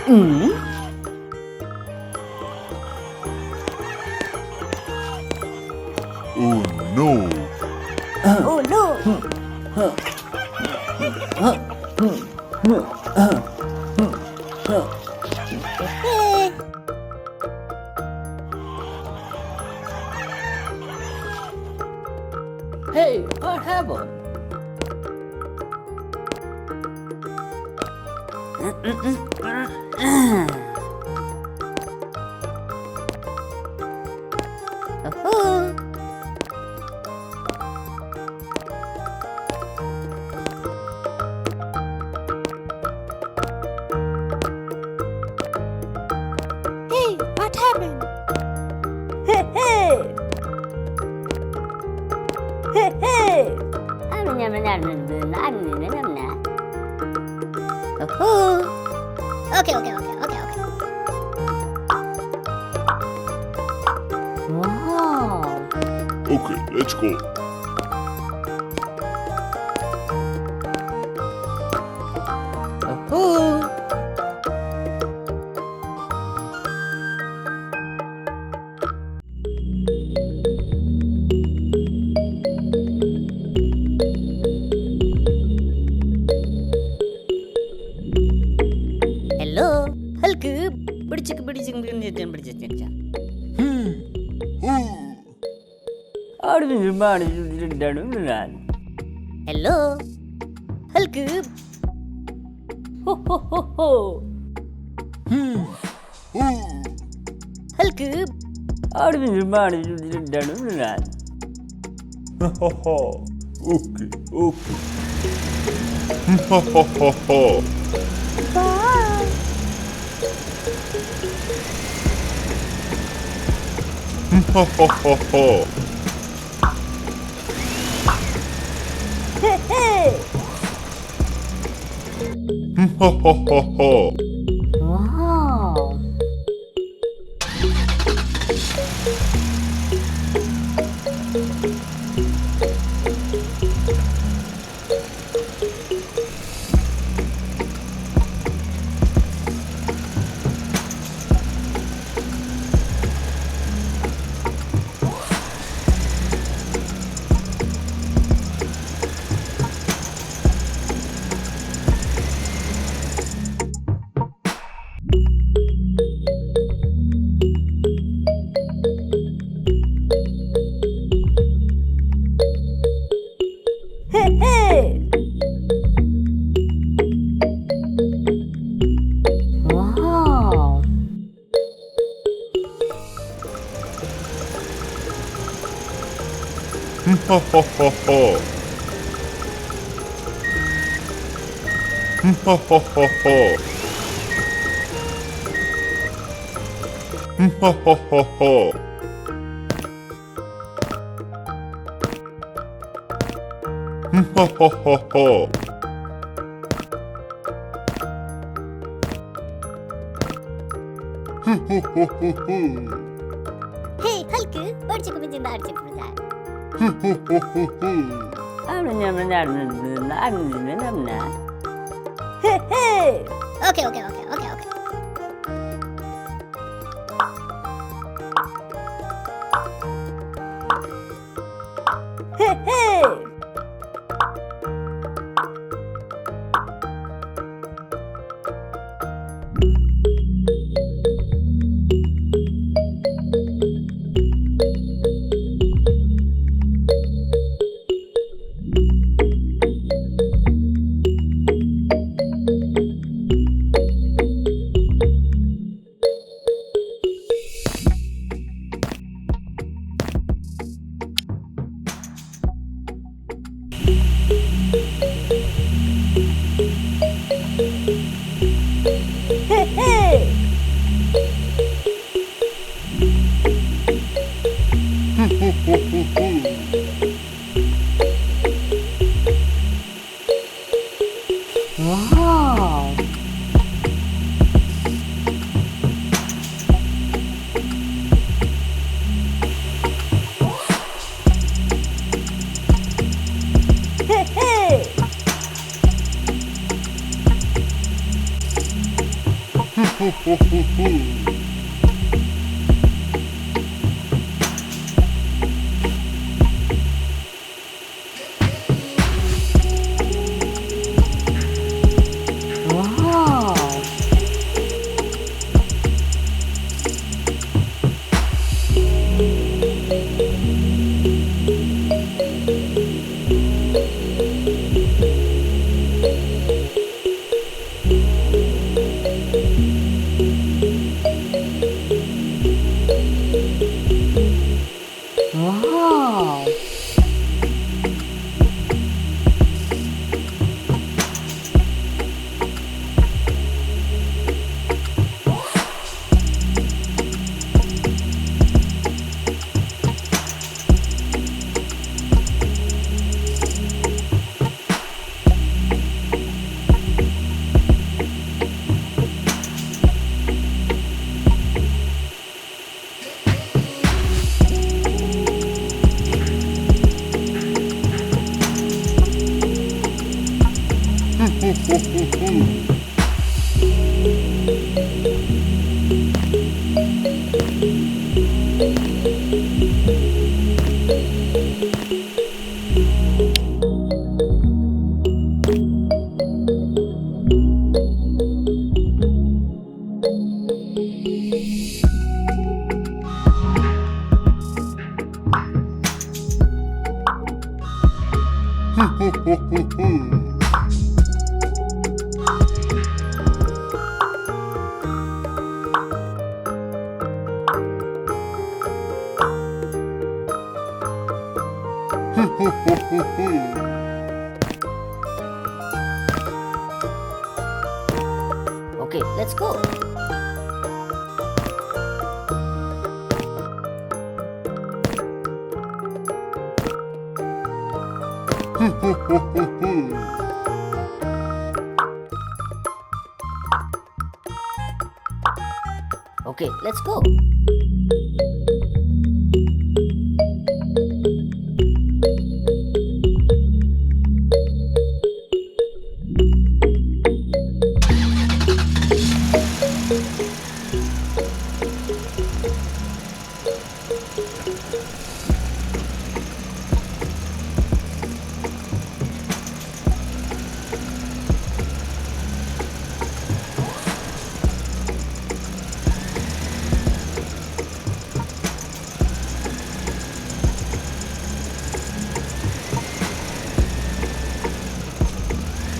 Oh no! Oh no! Hey. Hey, what happened? Oh. Hey, what happened? Hey, hey! Hey, hey! Oh. Okay. Wow. Okay, let's go. Oh. Hello, Hulk. പിടിച്ചു Hello, Hulk. Ho ho ho ho. Hulk. Okay, okay. Ha ha ha ha. Bye. Ha ha ha ha. Hey, hey! Ha ha ha ha. Wow. Hey, hey! Wow. Ha ha ha ha. Ha ha ha ha. Ha ha ha ha. Ha ha ha ha. Hey, Hulk. Barcık bizim barcık güzel. Hey, hey! Okay. Hey, hey! Wow. Wow. Okay, let's go. Okay, let's go.